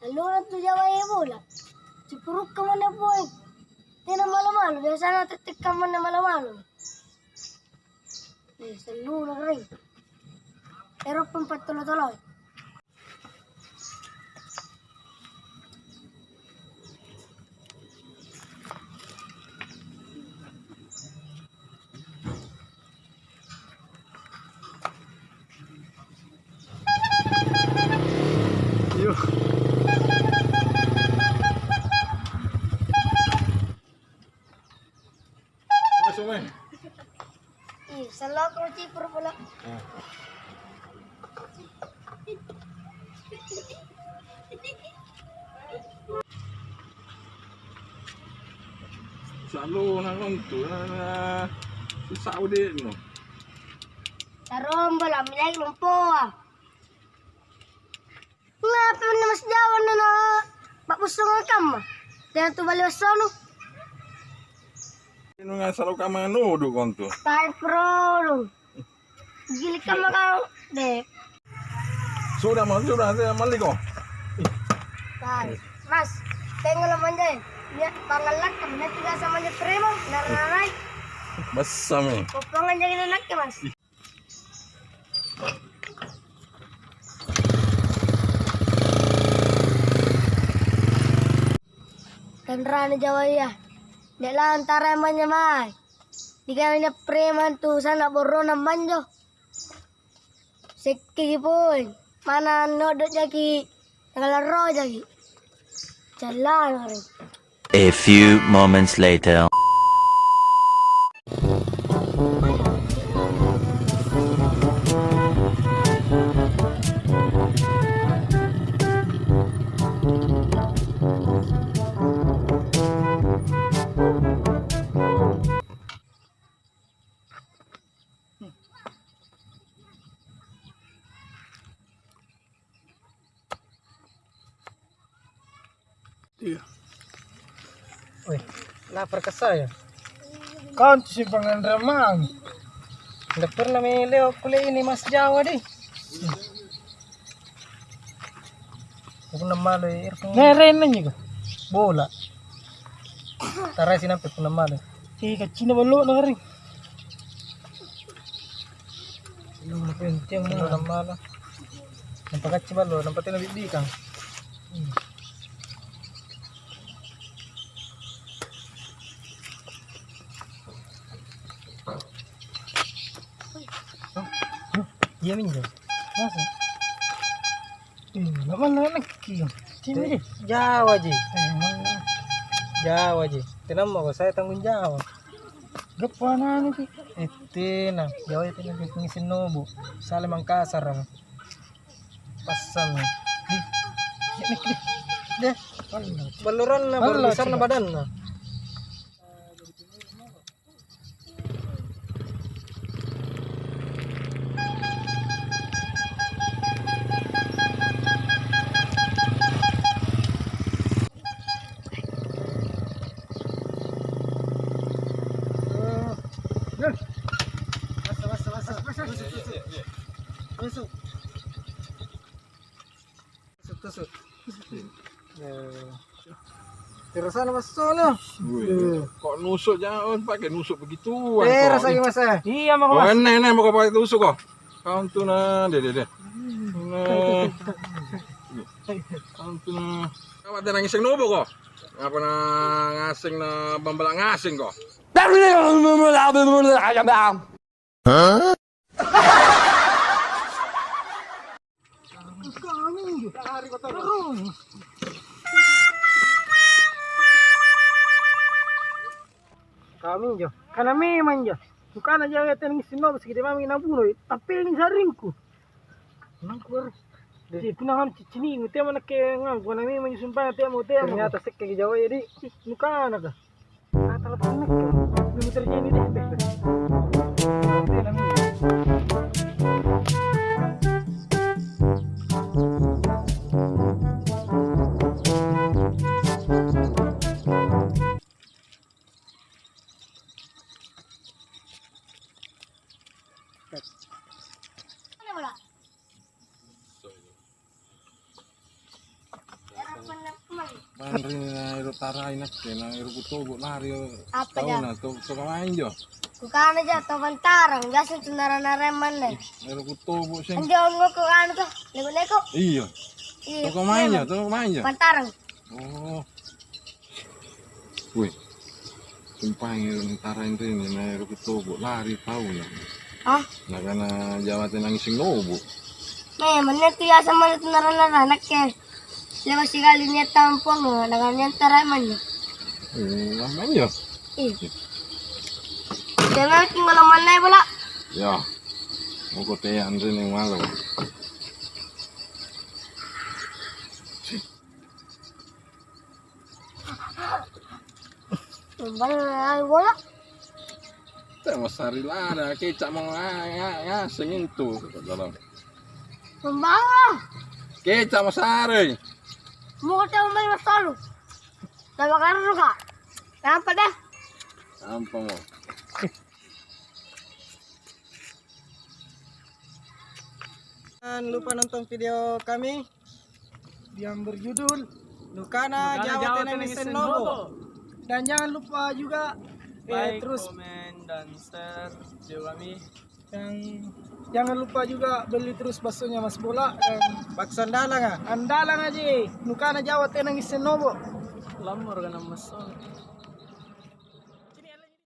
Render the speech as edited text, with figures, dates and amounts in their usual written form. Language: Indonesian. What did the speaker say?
Nalunod to Jawa yung bola. Sipurok ka man na po eh. Di na malamalo. Biasa na titik ka man na malamalo. Eh, sa lunag rin. Pero pampatuloy-tuloy. Masuk main. Salah ko chipur pula. Selalu nang tu na susah udah no. Tarom bola, milay lumpo ah. Ngapa na mas Jawa na papusong ang kama. Diyan to baliwas no. Ini nggak selalu kamu nuduh kon tu. Tay pro. Gili ka maka de. Sudah saya malik kok. Tay. Mas, tengo la manja. Ya, pangalak ka na tiga sama ni primo. Nararay. Basam ni. Popongan jadi laki mas. Kendaraan Jawa ya. Di antara manya mai. Di kanya preman tu sana borona manjo. Sekki pun mana nodot jaki ngalaro jaki. Jalan rin. A few moments later. Iya. Wih, lapar ke saya. Kau si Pangan Ramang. Tidak pernah milih kuliah ini Mas Jawa deh. Aku pernah malu ngeren juga. Bola. Tarai sini sampai pernah malu. Cika Cina balu ngering. Belum penting pernah malu. Nampak kacau balu, nampak tena bibi kang. Iya minjo. Masa? Naman na lagi. Sini Jawa ji. Jawa ji. Tinam mo ko saya tanggung Jawa. Gapana ni ki? Itina. Jawa itu ng Sinobo. Sa Limang Kasar. Pasang. Di. Baluran na baru besar na badan na. Masuk. Tusuk. Terasa mas sono. Kok nusuk jangan pakai nusuk begitu. Rasa mas. Iya mau mas. Enak mau pakai tusuk kok. Kau tu na, deh. Nah. Kau tu na. Kau ada nangis nobo kok. Ngapa na ngasing na bambala ngasing kok. Huh? Kami jo, karena memang jo, bukan aja ya tenang Sinobo segede mami nabuno, tapi ini saringku. Nangkur, jadi punangan cicini, ngutema nak ngang, karena memang sumpah temo. Ternyata sekali Jawa jadi, bukan ada. Kata lepas nak, belum terjadi deh. Andri na iro taray na ke na iro kutogo lari Apa tahu ya? na to kamain jo. Kukana aja to pantarang, gasan to narareman na. Iro kutogo sing. Hindi ako kukana to, lego-lego. Iya. To kamain jo. Pantarang. Oh. Wih. Sumpah iro taray rin na iro kutogo lari tahu na. Hah? Nakana jawatin ang ising nobo. May manito ya sa manito narananak ke. Lewas sekali niya tampong, naganyan taraman niya. Lamain jo. Jangan kung malaman na wala. Ya. Mau kotean rin yung malo. Ay, wala. Tama sarilada, kecak mau ngasing itu. Membawa. Kecak mau sari. Mau tahu may masalo. Nabakaroon ka. Nampak deh. Apa mo? Jangan lupa nonton video kami yang berjudul Nukana Jawa Tenang Senobo. Dan jangan lupa juga terus komen dan share video kami. yang jangan lupa juga beli terus baksonya Mas Bola dan bakso andalang aja Nukana Jawa Tenang Senobo. Lamor ka ng mason.